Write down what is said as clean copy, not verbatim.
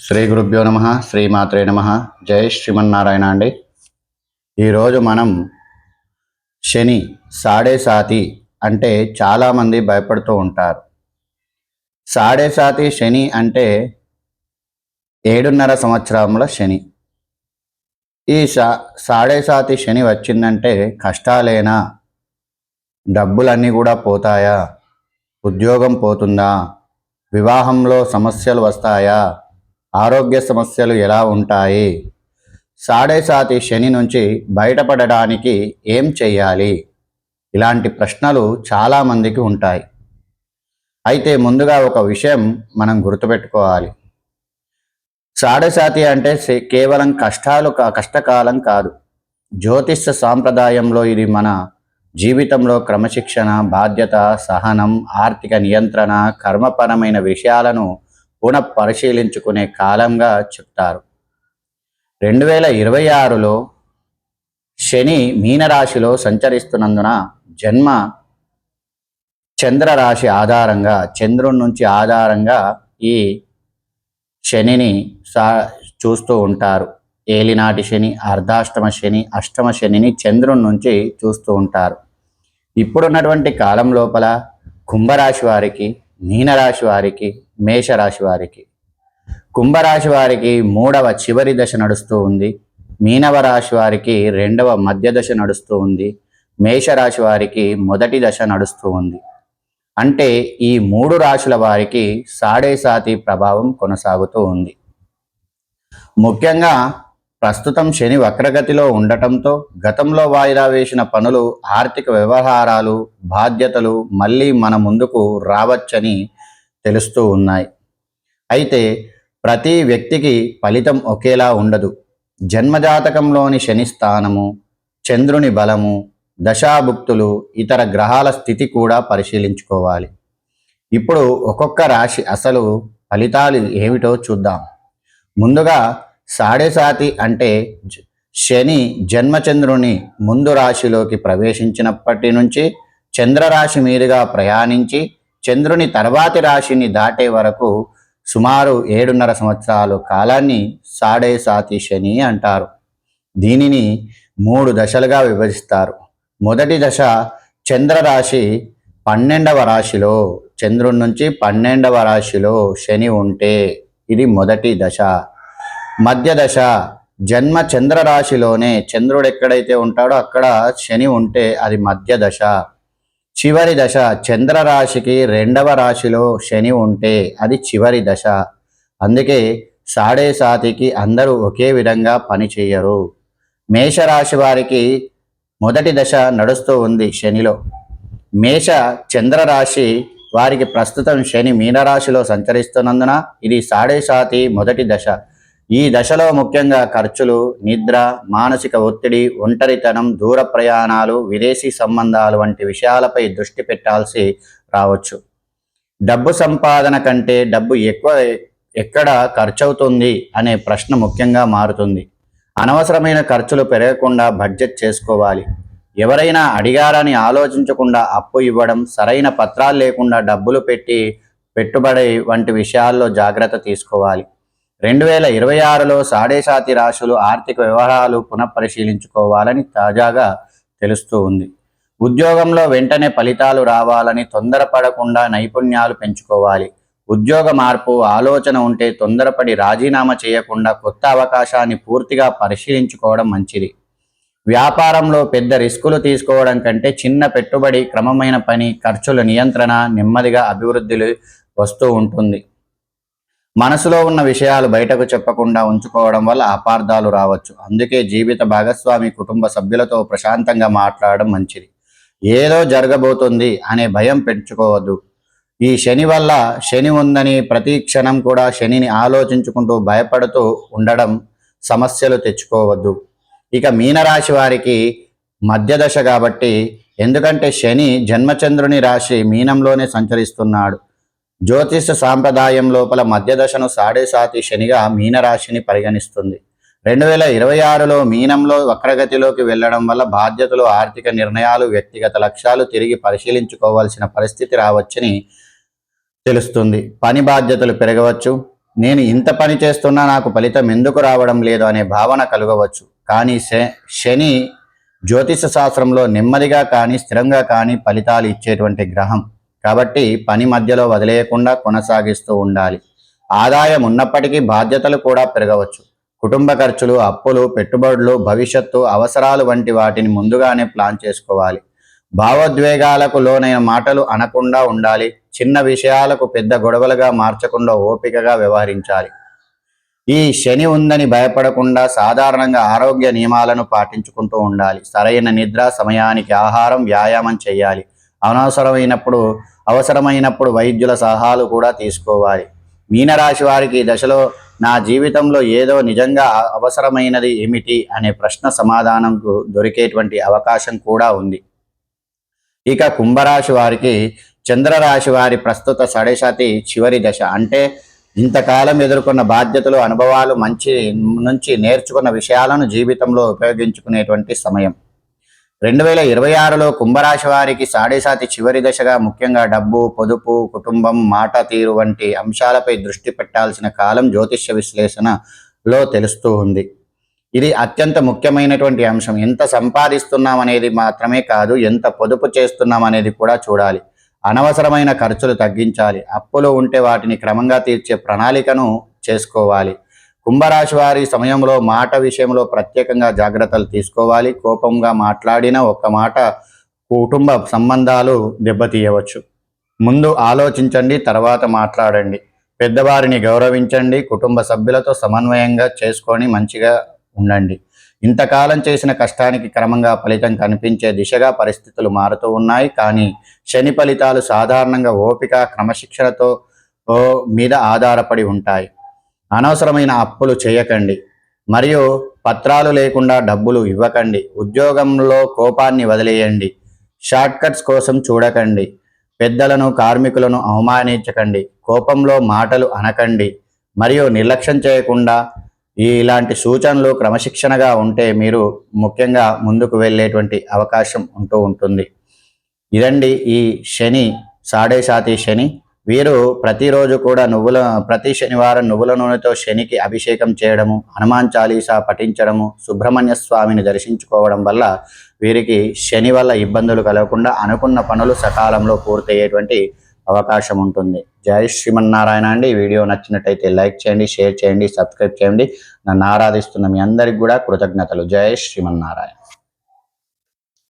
శ్రీ గురుభ్యో నమ శ్రీమాత్రే నమ జై శ్రీమన్నారాయణ అండి. ఈరోజు మనం శని సాడే సాతి అంటే చాలామంది భయపడుతూ ఉంటారు. సాడే సాతి శని అంటే 7.5 సంవత్సరముల శని. ఈ సాడే సాతి శని వచ్చిందంటే కష్టాలేనా, డబ్బులన్నీ కూడా పోతాయా, ఉద్యోగం పోతుందా, వివాహంలో సమస్యలు వస్తాయా, ఆరోగ్య సమస్యలు ఎలా ఉంటాయి, సాడే సాతి శని నుంచి బయటపడడానికి ఏం చెయ్యాలి, ఇలాంటి ప్రశ్నలు చాలామందికి ఉంటాయి. అయితే ముందుగా ఒక విషయం మనం గుర్తుపెట్టుకోవాలి. సాడే సాతి అంటే కేవలం కష్టకాలం కాదు. జ్యోతిష సాంప్రదాయంలో ఇది మన జీవితంలో క్రమశిక్షణ, బాధ్యత, సహనం, ఆర్థిక నియంత్రణ, కర్మపరమైన విషయాలను పునఃపరిశీలించుకునే కాలంగా చెప్తారు. 2026లో శని మీనరాశిలో సంచరిస్తున్నందున జన్మ చంద్రరాశి ఆధారంగా, చంద్రుడి నుంచి ఆధారంగా ఈ శనిని చూస్తూ ఉంటారు. ఏలినాటి శని, అర్ధాష్టమ శని, అష్టమ శనిని చంద్రుడి నుంచి చూస్తూ ఉంటారు. ఇప్పుడున్నటువంటి కాలం లోపల కుంభరాశి వారికి, మీనరాశి వారికి, మేషరాశి వారికి, కుంభరాశి వారికి 3వ చివరి దశ నడుస్తూ ఉంది. మీనవ రాశి వారికి 2వ మధ్య దశ నడుస్తూ ఉంది. మేషరాశి వారికి మొదటి దశ నడుస్తూ ఉంది. అంటే ఈ 3 రాశుల వారికి సాడే సాతి ప్రభావం కొనసాగుతూ ఉంది. ముఖ్యంగా ప్రస్తుతం శని వక్రగతిలో ఉండటంతో గతంలో వాయిదా వేసిన పనులు, ఆర్థిక వ్యవహారాలు, బాధ్యతలు మళ్ళీ మన ముందుకు రావచ్చని తెలుస్తూ ఉన్నాయి. అయితే ప్రతి వ్యక్తికి ఫలితం ఒకేలా ఉండదు. జన్మజాతకంలోని శని స్థానము, చంద్రుని బలము, దశాభుక్తులు, ఇతర గ్రహాల స్థితి కూడా పరిశీలించుకోవాలి. ఇప్పుడు ఒక్కొక్క రాశి అసలు ఫలితాలు ఏమిటో చూద్దాం. ముందుగా సాడే సాతి అంటే శని జన్మచంద్రుని ముందు రాశిలోకి ప్రవేశించినప్పటి నుంచి చంద్రరాశి మీదుగా ప్రయాణించి చంద్రుని తర్వాతి రాశిని దాటే వరకు సుమారు 7.5 సంవత్సరాల కాలాన్ని సాడే సాతి శని అంటారు. దీనిని 3 దశలుగా విభజిస్తారు. మొదటి దశ చంద్రరాశి 12వ రాశిలో, చంద్రుడి నుంచి 12వ రాశిలో శని ఉంటే ఇది మొదటి దశ. మధ్య దశ జన్మ చంద్రరాశిలోనే చంద్రుడు ఎక్కడైతే ఉంటాడో అక్కడ శని ఉంటే అది మధ్య దశ. చివరి దశ చంద్రరాశికి 2వ రాశిలో శని ఉంటే అది చివరి దశ. అందుకే సాడే సాతికి అందరూ ఒకే విధంగా పని చేయరు. మేషరాశి వారికి మొదటి దశ నడుస్తూ ఉంది శనిలో. మేష చంద్రరాశి వారికి ప్రస్తుతం శని మీనరాశిలో సంచరిస్తున్నందున ఇది సాడే సాతి మొదటి దశ. ఈ దశలో ముఖ్యంగా ఖర్చులు, నిద్ర, మానసిక ఒత్తిడి, ఒంటరితనం, దూర ప్రయాణాలు, విదేశీ సంబంధాలు వంటి విషయాలపై దృష్టి పెట్టాల్సి రావచ్చు. డబ్బు సంపాదన కంటే డబ్బు ఎక్కడ ఖర్చవుతుంది అనే ప్రశ్న ముఖ్యంగా మారుతుంది. అనవసరమైన ఖర్చులు పెరగకుండా బడ్జెట్ చేసుకోవాలి. ఎవరైనా అడిగారని ఆలోచించకుండా అప్పు ఇవ్వడం, సరైన పత్రాలు లేకుండా డబ్బులు పెట్టుబడి వంటి విషయాల్లో జాగ్రత్త తీసుకోవాలి. 2026లో సాడే సాతి రాశులు ఆర్థిక వ్యవహారాలు పునఃపరిశీలించుకోవాలని తాజాగా తెలుస్తూ ఉంది. ఉద్యోగంలో వెంటనే ఫలితాలు రావాలని తొందరపడకుండా నైపుణ్యాలు పెంచుకోవాలి. ఉద్యోగ మార్పు ఆలోచన ఉంటే తొందరపడి రాజీనామా చేయకుండా కొత్త అవకాశాన్ని పూర్తిగా పరిశీలించుకోవడం మంచిది. వ్యాపారంలో పెద్ద రిస్కులు తీసుకోవడం కంటే చిన్న పెట్టుబడి, క్రమమైన పని, ఖర్చుల నియంత్రణ, నెమ్మదిగా అభివృద్ధి వస్తూ ఉంటుంది. మనసులో ఉన్న విషయాలు బయటకు చెప్పకుండా ఉంచుకోవడం వల్ల అపార్థాలు రావచ్చు. అందుకే జీవిత భాగస్వామి, కుటుంబ సభ్యులతో ప్రశాంతంగా మాట్లాడడం మంచిది. ఏదో జరగబోతుంది అనే భయం పెంచుకోవద్దు. ఈ శని వల్ల శని ఉందని ప్రతి క్షణం కూడా శనిని ఆలోచించుకుంటూ భయపడుతూ ఉండడం సమస్యలు తెచ్చుకోవద్దు. ఇక మీనరాశి వారికి మధ్య దశ కాబట్టి, ఎందుకంటే శని జన్మచంద్రుని రాశి మీనంలోనే సంచరిస్తున్నాడు. జ్యోతిష సాంప్రదాయం లోపల మధ్య దశను సాడే సాతి శనిగా మీనరాశిని పరిగణిస్తుంది. 2026లో మీనంలో వక్రగతిలోకి వెళ్లడం వల్ల బాధ్యతలు, ఆర్థిక నిర్ణయాలు, వ్యక్తిగత లక్ష్యాలు తిరిగి పరిశీలించుకోవాల్సిన పరిస్థితి రావచ్చని తెలుస్తుంది. పని బాధ్యతలు పెరగవచ్చు, నేను ఇంత పని చేస్తున్నా నాకు ఫలితం ఎందుకు రావడం లేదు అనే భావన కలగవచ్చు. కానీ శని జ్యోతిష శాస్త్రంలో నెమ్మదిగా కానీ స్థిరంగా కానీ ఫలితాలు ఇచ్చేటువంటి గ్రహం. కాబట్టి పని మధ్యలో వదిలేయకుండా కొనసాగిస్తూ ఉండాలి. ఆదాయం ఉన్నప్పటికీ బాధ్యతలు కూడా పెరగవచ్చు. కుటుంబ ఖర్చులు, అప్పులు, పెట్టుబడులు, భవిష్యత్తు అవసరాలు వంటి వాటిని ముందుగానే ప్లాన్ చేసుకోవాలి. భావోద్వేగాలకు లోనైన మాటలు అనకుండా ఉండాలి. చిన్న విషయాలకు పెద్ద గొడవలుగా మార్చకుండా ఓపికగా వ్యవహరించాలి. ఈ శని ఉందని భయపడకుండా సాధారణంగా ఆరోగ్య నియమాలను పాటించుకుంటూ ఉండాలి. సరైన నిద్ర, సమయానికి ఆహారం, వ్యాయామం చేయాలి. అవసరమైనప్పుడు వైద్యుల సలహాలు కూడా తీసుకోవాలి. మీనరాశి వారికి ఈ దశలో నా జీవితంలో ఏదో నిజంగా అవసరమైనది ఏమిటి అనే ప్రశ్న సమాధానంకు దొరికేటువంటి అవకాశం కూడా ఉంది. ఇక కుంభరాశి వారికి చంద్రరాశి వారి ప్రస్తుత సడేశాతి చివరి దశ. అంటే ఇంతకాలం ఎదుర్కొన్న బాధ్యతలు, అనుభవాలు, నుంచి నేర్చుకున్న విషయాలను జీవితంలో ఉపయోగించుకునేటువంటి సమయం. 2026లో కుంభరాశి వారికి సాడేసాతి చివరి దశగా ముఖ్యంగా డబ్బు, పొదుపు, కుటుంబం, మాట తీరు వంటి అంశాలపై దృష్టి పెట్టాల్సిన కాలం జ్యోతిష్య విశ్లేషణలో తెలుస్తూ ఉంది. ఇది అత్యంత ముఖ్యమైనటువంటి అంశం. ఎంత సంపాదిస్తున్నాం అనేది మాత్రమే కాదు, ఎంత పొదుపు చేస్తున్నాం అనేది కూడా చూడాలి. అనవసరమైన ఖర్చులు తగ్గించాలి. అప్పులు ఉంటే వాటిని క్రమంగా తీర్చే ప్రణాళికను చేసుకోవాలి. కుంభరాశి వారి సమయంలో మాట విషయంలో ప్రత్యేకంగా జాగ్రత్తలు తీసుకోవాలి. కోపంగా మాట్లాడిన ఒక్క మాట కుటుంబ సంబంధాలు దెబ్బతీయవచ్చు. ముందు ఆలోచించండి, తర్వాత మాట్లాడండి. పెద్దవారిని గౌరవించండి. కుటుంబ సభ్యులతో సమన్వయంగా చేసుకొని మంచిగా ఉండండి. ఇంతకాలం చేసిన కష్టానికి క్రమంగా ఫలితం కనిపించే దిశగా పరిస్థితులు మారుతూ ఉన్నాయి. కానీ శని ఫలితాలు సాధారణంగా ఓపిక, క్రమశిక్షణతో మీద ఆధారపడి ఉంటాయి. అనవసరమైన అప్పులు చేయకండి మరియు పత్రాలు లేకుండా డబ్బులు ఇవ్వకండి. ఉద్యోగంలో కోపాన్ని వదిలేయండి. షార్ట్ కట్స్ కోసం చూడకండి. పెద్దలను, కార్మికులను అవమానించకండి. కోపంలో మాటలు అనకండి మరియు నిర్లక్ష్యం చేయకుండా ఇలాంటి సూచనలు క్రమశిక్షణగా ఉంటే మీరు ముఖ్యంగా ముందుకు వెళ్ళేటువంటి అవకాశం ఉంటుంది. ఇదండి ఈ శని, సాడేసాతి శని. వీరు ప్రతిరోజు కూడా ప్రతి శనివారం నువ్వుల నూనెతో శనికి అభిషేకం చేయడము, హనుమాన్ చాలీసా పఠించడము, సుబ్రహ్మణ్య స్వామిని దర్శించుకోవడం వల్ల వీరికి శని వల్ల ఇబ్బందులు కలగకుండా అనుకున్న పనులు సకాలంలో పూర్తయ్యేటువంటి అవకాశం ఉంటుంది. జై శ్రీమన్నారాయణ అండి. ఈ వీడియో నచ్చినట్టయితే లైక్ చేయండి, షేర్ చేయండి, సబ్స్క్రైబ్ చేయండి. నన్ను ఆరాధిస్తున్న మీ అందరికి కూడా కృతజ్ఞతలు. జై శ్రీమన్నారాయణ.